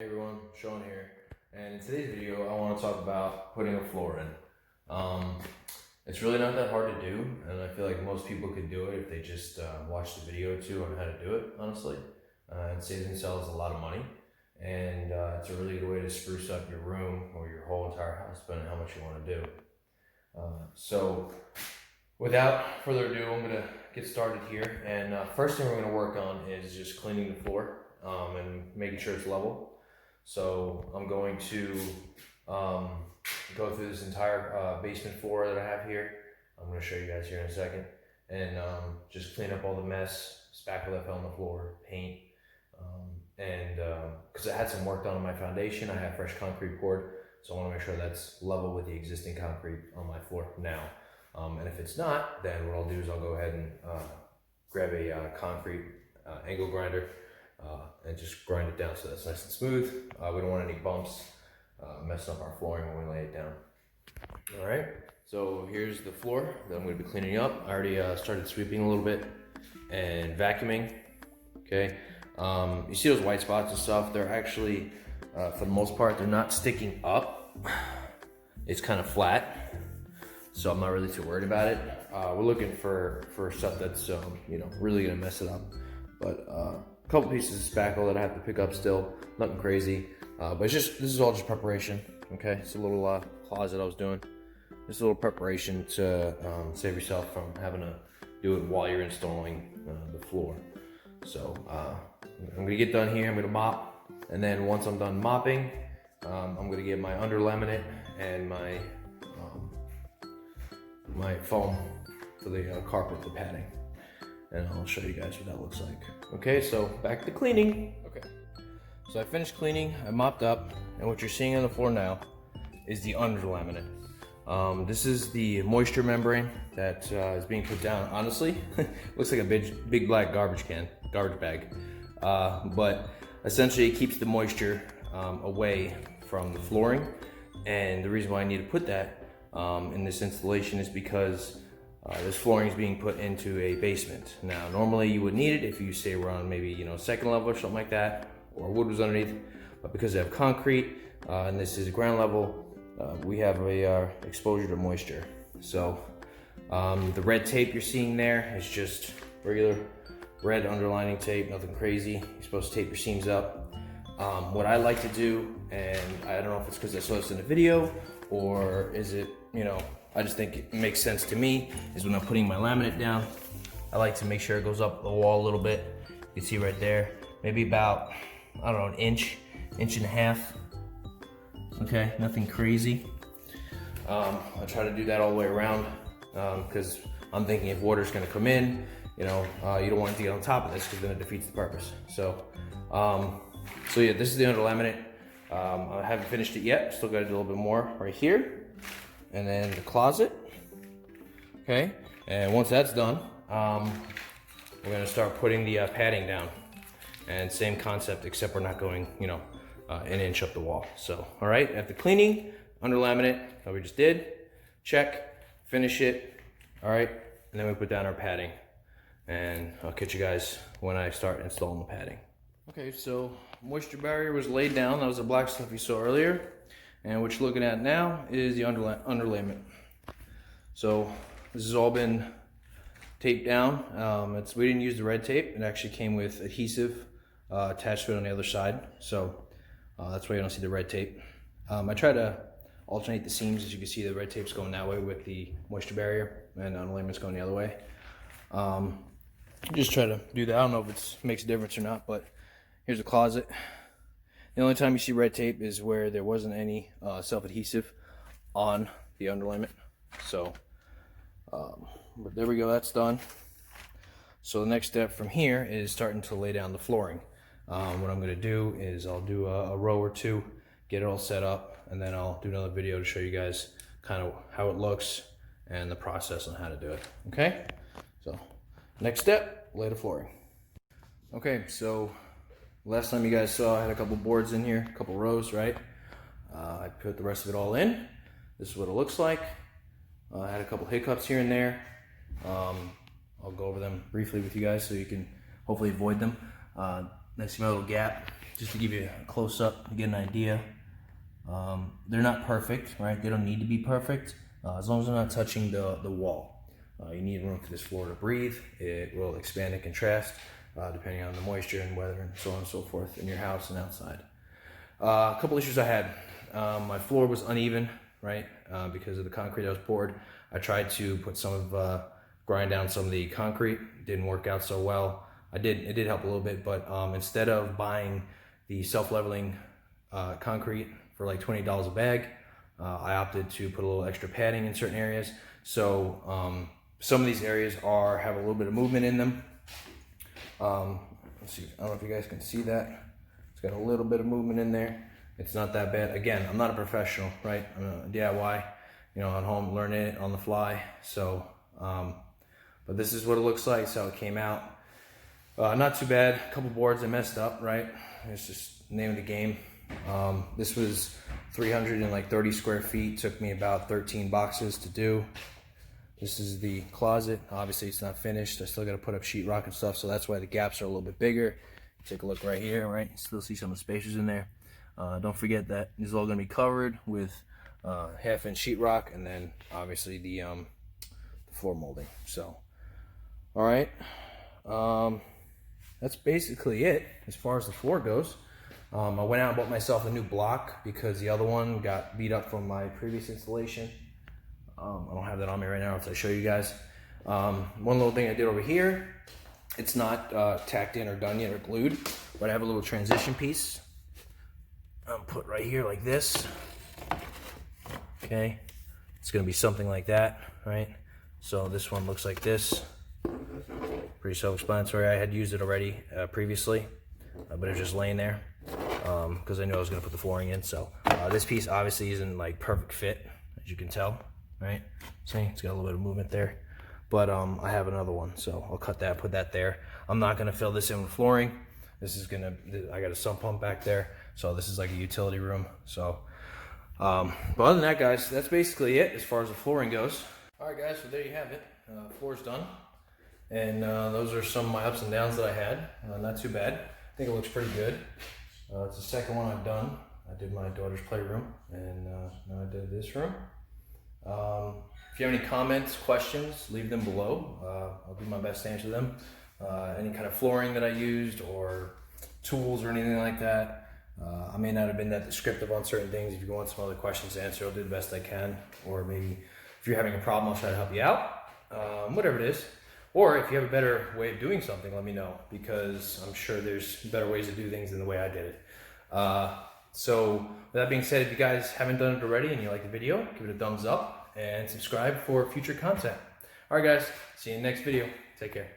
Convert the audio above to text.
Hey everyone, Sean here, and in today's video I want to talk about putting a floor in. It's really not that hard to do, and I feel like most people could do it if they just watch the video too on how to do it, honestly. It saves themselves a lot of money, and it's a really good way to spruce up your room or your whole entire house, depending on how much you want to do. So without further ado, I'm going to get started here, and first thing we're going to work on is just cleaning the floor and making sure it's level. So I'm going to go through this entire basement floor that I have here. I'm going to show you guys here in a second, and just clean up all the mess, spackle that fell on the floor, paint, and because I had some work done on my foundation, I have fresh concrete poured, so I want to make sure that's level with the existing concrete on my floor now. And if it's not, then what I'll do is I'll go ahead and grab a concrete angle grinder and just grind it down so that's nice and smooth. We don't want any bumps messing up our flooring when we lay it down. All right, so here's the floor that I'm going to be cleaning up. I already started sweeping a little bit and vacuuming. Okay, you see those white spots and stuff? They're actually, for the most part, they're not sticking up. It's kind of flat, so I'm not really too worried about it. We're looking for stuff that's really gonna mess it up, but a couple pieces of spackle that I have to pick up still, nothing crazy, but it's just, this is all just preparation. Okay, it's a little closet I was doing, just a little preparation to save yourself from having to do it while you're installing the floor. So I'm gonna get done here. I'm gonna mop, and then once I'm done mopping, I'm gonna get my under laminate and my foam for the carpet, the padding, and I'll show you guys what that looks like. Okay, so back to cleaning. Okay, so I finished cleaning, I mopped up, and what you're seeing on the floor now is the under laminate. This is the moisture membrane that is being put down. Honestly, looks like a big black garbage bag, but essentially it keeps the moisture away from the flooring. And the reason why I need to put that in this installation is because this flooring is being put into a basement. Now, normally you would need it if you say we're on maybe second level or something like that, or wood was underneath. But because I have concrete and this is ground level, we have a exposure to moisture. So the red tape you're seeing there is just regular red underlining tape, nothing crazy. You're supposed to tape your seams up. What I like to do, and I don't know if it's because I saw this in a video, or is it, I just think it makes sense to me, is when I'm putting my laminate down, I like to make sure it goes up the wall a little bit. You can see right there, maybe about, I don't know, an inch and a half. Okay, nothing crazy. I try to do that all the way around because I'm thinking if water's gonna come in, you don't want it to get on top of this because then it defeats the purpose. So yeah, this is the under laminate. I haven't finished it yet. Still got to do a little bit more right here, and then the closet. Okay, and once that's done, we're gonna start putting the padding down. And same concept, except we're not going, an inch up the wall. So, all right, after cleaning, under laminate, that we just did, check, finish it, all right, and then we put down our padding. And I'll catch you guys when I start installing the padding. Okay, so moisture barrier was laid down. That was the black stuff you saw earlier. And what you're looking at now is the underlayment. So this has all been taped down. We didn't use the red tape. It actually came with adhesive attached to it on the other side. So that's why you don't see the red tape. I try to alternate the seams. As you can see, the red tape's going that way with the moisture barrier, and the underlayment's going the other way. Just try to do that. I don't know if it makes a difference or not, but here's a closet. The only time you see red tape is where there wasn't any self-adhesive on the underlayment. So, but there we go, that's done. So the next step from here is starting to lay down the flooring. What I'm gonna do is I'll do a row or two, get it all set up, and then I'll do another video to show you guys kind of how it looks and the process on how to do it, okay? So, next step, lay the flooring. Okay, so last time you guys saw I had a couple boards in here, a couple rows, right? I put the rest of it all in. This is what it looks like. I had a couple hiccups here and there. I'll go over them briefly with you guys so you can hopefully avoid them. I see my little gap just to give you a close up to get an idea. They're not perfect, right? They don't need to be perfect, as long as they're not touching the wall. You need room for this floor to breathe. It will expand and contrast depending on the moisture and weather and so on and so forth in your house and outside. A couple issues I had. My floor was uneven, right? Because of the concrete that was poured. I tried to put grind down some of the concrete. Didn't work out so well. It did help a little bit, but instead of buying the self-leveling concrete for like $20 a bag, I opted to put a little extra padding in certain areas. So some of these areas have a little bit of movement in them. Let's see, I don't know if you guys can see that. It's got a little bit of movement in there. It's not that bad. Again, I'm not a professional, right? I'm a DIY, at home, learning it on the fly. So, but this is what it looks like. So it came out. Not too bad. A couple boards I messed up, right? It's just the name of the game. This was 330 square feet. Took me about 13 boxes to do. This is the closet. Obviously it's not finished. I still got to put up sheetrock and stuff, so that's why the gaps are a little bit bigger. Take a look right here, right? You still see some of the spacers in there. Don't forget that this is all going to be covered with half-inch sheetrock, and then obviously the floor molding. So, all right, that's basically it as far as the floor goes. I went out and bought myself a new block because the other one got beat up from my previous installation. I don't have that on me right now until I show you guys. One little thing I did over here, it's not tacked in or done yet or glued, but I have a little transition piece. I'll put right here like this. Okay, it's gonna be something like that, right? So this one looks like this. Pretty self-explanatory. I had used it already previously, but it was just laying there because I knew I was gonna put the flooring in. So this piece obviously isn't like perfect fit, as you can tell, right? See, it's got a little bit of movement there, but I have another one, so I'll cut that, put that there. I'm not gonna fill this in with flooring. I got a sump pump back there, so this is like a utility room. So, but other than that, guys, that's basically it as far as the flooring goes. All right, guys, so there you have it. Floor's done, and those are some of my ups and downs that I had. Not too bad. I think it looks pretty good. It's the second one I've done. I did my daughter's playroom, and now I did this room. If you have any comments, questions, leave them below. I'll do my best to answer them. Any kind of flooring that I used or tools or anything like that. I may not have been that descriptive on certain things. If you want some other questions to answer, I'll do the best I can. Or maybe if you're having a problem, I'll try to help you out. Whatever it is. Or if you have a better way of doing something, let me know, because I'm sure there's better ways to do things than the way I did it. So with that being said, if you guys haven't done it already and you like the video, give it a thumbs up and subscribe for future content. All right, guys, see you in the next video. Take care.